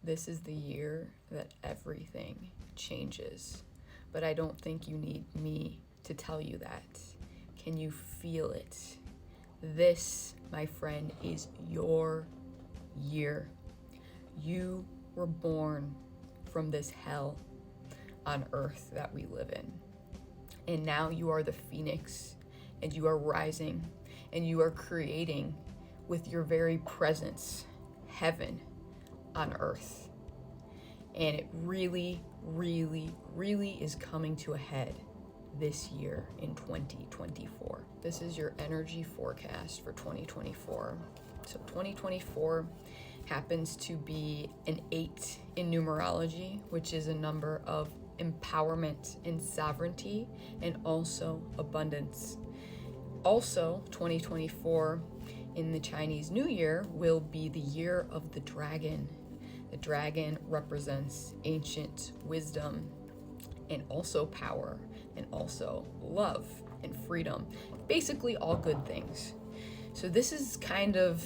This is the year that everything changes. But I don't think you need me to tell you that. Can you feel it? This, my friend, is your year. You were born from this hell on earth that we live in. And now you are the phoenix, and you are rising, and you are creating with your very presence heaven on earth. And it really, really, really is coming to a head this year in 2024. This is your energy forecast for 2024. So 2024 happens to be an 8 in numerology, which is a number of empowerment and sovereignty, and also abundance. Also, 2024 in the Chinese New Year will be the year of the dragon. The dragon represents ancient wisdom and also power and also love and freedom. Basically all good things. So this is kind of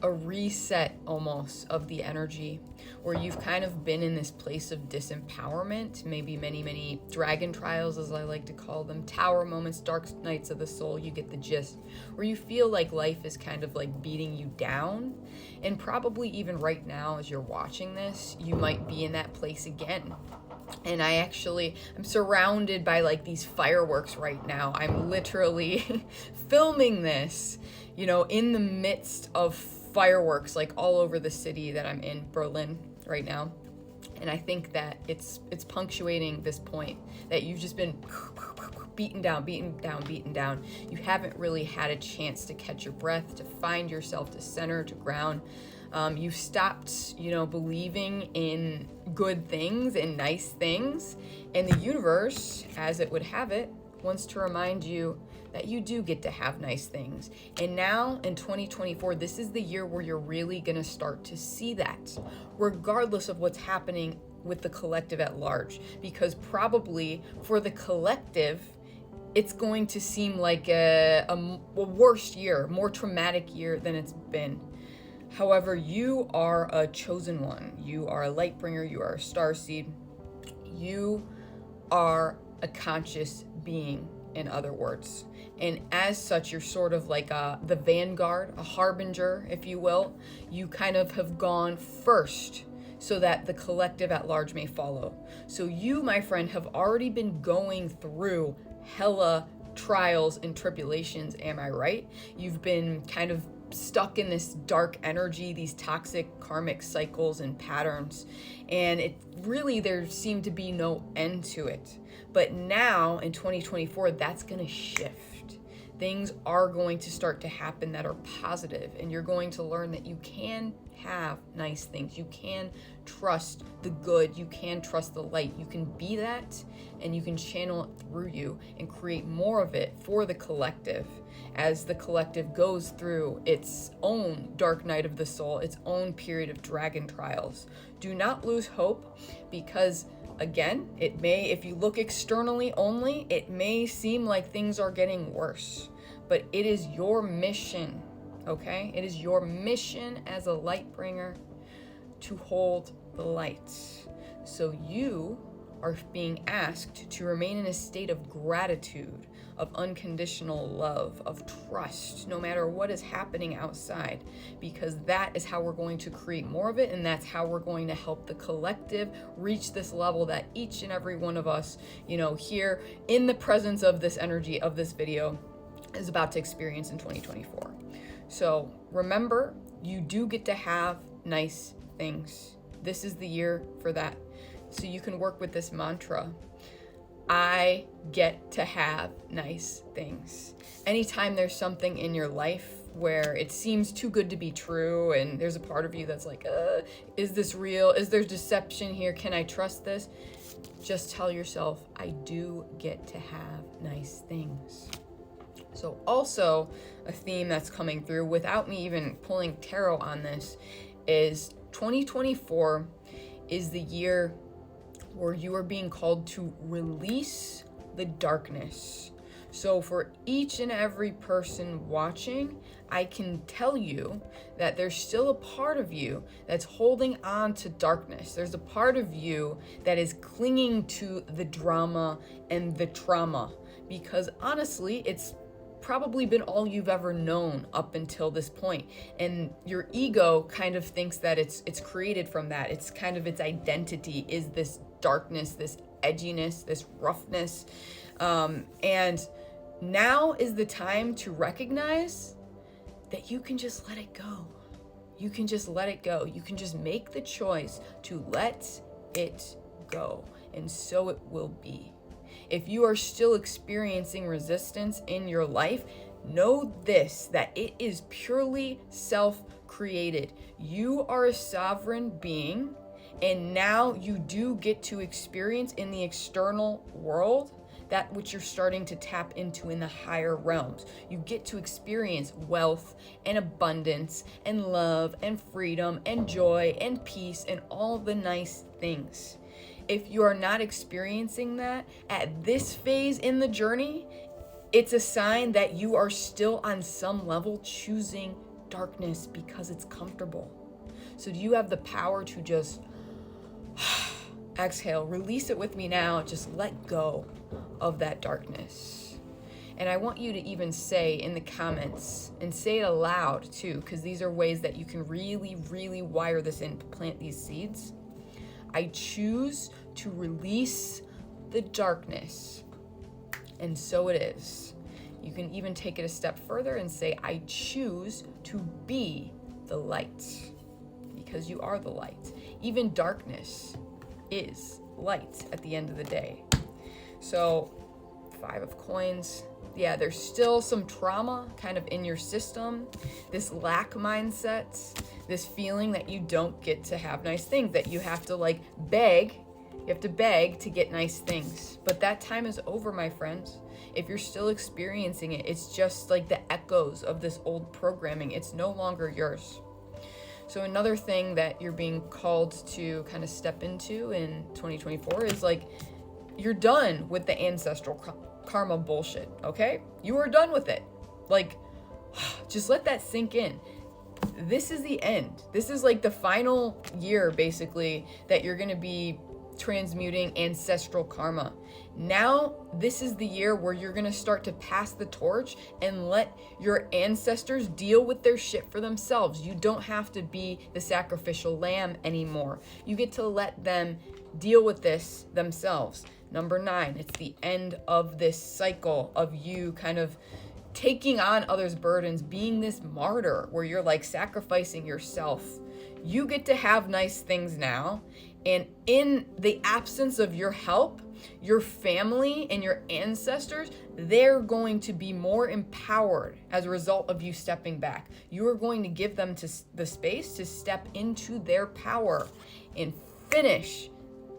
a reset almost of the energy where you've kind of been in this place of disempowerment, maybe many dragon trials, as I like to call them, tower moments, dark nights of the soul, you get the gist, where you feel like life is kind of like beating you down. And probably even right now as you're watching this, you might be in that place again. And I'm surrounded by like these fireworks right now. I'm literally filming this, in the midst of fireworks like all over the city that I'm in, Berlin, right now. And I think that it's punctuating this point that you've just been beaten down. You haven't really had a chance to catch your breath, to find yourself, to center, to ground. You've stopped, believing in good things and nice things. And the universe, as it would have it, wants to remind you that you do get to have nice things. And now in 2024, this is the year where you're really going to start to see that, regardless of what's happening with the collective at large. Because probably for the collective, it's going to seem like a worse year, more traumatic year than it's been. However, you are a chosen one. You are a lightbringer. You are a starseed. You are a conscious being, in other words. And as such, you're sort of like the vanguard, a harbinger, if you will. You kind of have gone first so that the collective at large may follow. So you, my friend, have already been going through hella trials and tribulations, am I right? You've been kind of stuck in this dark energy, these toxic karmic cycles and patterns, and there seemed to be no end to it. But now in 2024, that's going to shift. Things are going to start to happen that are positive, and you're going to learn that you can have nice things. You can trust the good. You can trust the light. You can be that, and you can channel it through you and create more of it for the collective as the collective goes through its own dark night of the soul, its own period of dragon trials. Do not lose hope, because again, it may, if you look externally only, it may seem like things are getting worse, but it is your mission, okay? It is your mission as a light bringer to hold the light. So you are being asked to remain in a state of gratitude, of unconditional love, of trust, no matter what is happening outside, because that is how we're going to create more of it, and that's how we're going to help the collective reach this level that each and every one of us, here in the presence of this energy of this video is about to experience in 2024. So remember, you do get to have nice things. This is the year for that. So you can work with this mantra. I get to have nice things. Anytime there's something in your life where it seems too good to be true, and there's a part of you that's like, is this real? Is there deception here? Can I trust this? Just tell yourself, I do get to have nice things. So also a theme that's coming through without me even pulling tarot on this is 2024 is the year where you are being called to release the darkness. So for each and every person watching, I can tell you that there's still a part of you that's holding on to darkness. There's a part of you that is clinging to the drama and the trauma, because honestly, it's probably been all you've ever known up until this point. And your ego kind of thinks that it's created from that. It's kind of its identity is this darkness, this edginess, this roughness. And now is the time to recognize that you can just let it go. You can just let it go. You can just make the choice to let it go. And so it will be. If you are still experiencing resistance in your life, know this, that it is purely self-created. You are a sovereign being, and now you do get to experience in the external world that which you're starting to tap into in the higher realms. You get to experience wealth and abundance and love and freedom and joy and peace and all the nice things. If you are not experiencing that at this phase in the journey, it's a sign that you are still on some level choosing darkness because it's comfortable. So do you have the power to just exhale, release it with me now, just let go of that darkness? And I want you to even say in the comments, and say it aloud too, because these are ways that you can really, really wire this in, plant these seeds. I choose to release the darkness, and so it is. You can even take it a step further and say, I choose to be the light, because you are the light. Even darkness is light at the end of the day. So 5 of coins. Yeah, there's still some trauma kind of in your system, this lack mindset, this feeling that you don't get to have nice things, that you have to beg. You have to beg to get nice things. But that time is over, my friends. If you're still experiencing it, it's just like the echoes of this old programming. It's no longer yours. So another thing that you're being called to kind of step into in 2024 is you're done with the ancestral karma bullshit, okay? You are done with it. Just let that sink in. This is the end. This is the final year, basically, that you're going to be transmuting ancestral karma. Now, this is the year where you're going to start to pass the torch and let your ancestors deal with their shit for themselves. You don't have to be the sacrificial lamb anymore. You get to let them deal with this themselves. Number 9, it's the end of this cycle of you kind of taking on others' burdens, being this martyr where you're sacrificing yourself. You get to have nice things now. And in the absence of your help, your family and your ancestors, they're going to be more empowered as a result of you stepping back. You are going to give them the space to step into their power and finish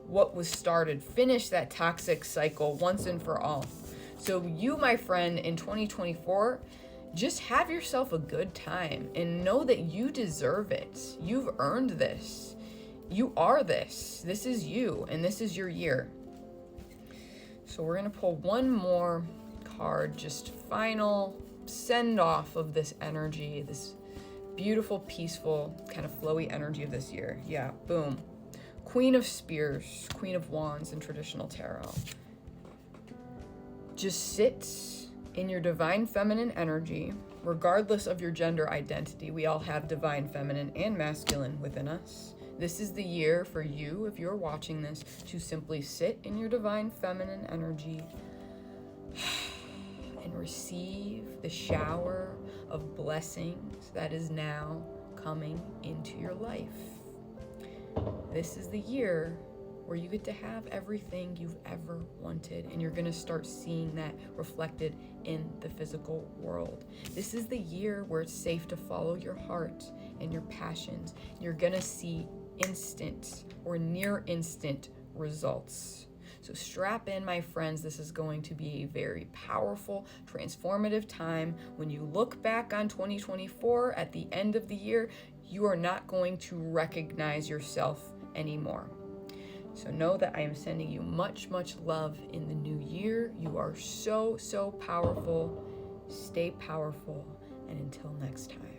what was started, finish that toxic cycle once and for all. So you, my friend, in 2024, just have yourself a good time and know that you deserve it. You've earned this. You are this. This is you, and this is your year. So we're going to pull one more card, just final send off of this energy, this beautiful, peaceful, kind of flowy energy of this year. Yeah, boom. Queen of Spears, Queen of Wands in traditional tarot. Just sit in your divine feminine energy, regardless of your gender identity. We all have divine feminine and masculine within us. This is the year for you, if you're watching this, to simply sit in your divine feminine energy and receive the shower of blessings that is now coming into your life. This is the year where you get to have everything you've ever wanted, and you're going to start seeing that reflected in the physical world. This is the year where it's safe to follow your heart and your passions. You're going to see instant or near instant results. So strap in, my friends. This is going to be a very powerful, transformative time. When you look back on 2024 at the end of the year, you are not going to recognize yourself anymore. So know that I am sending you much, much love in the new year. You are so, so powerful. Stay powerful. And until next time.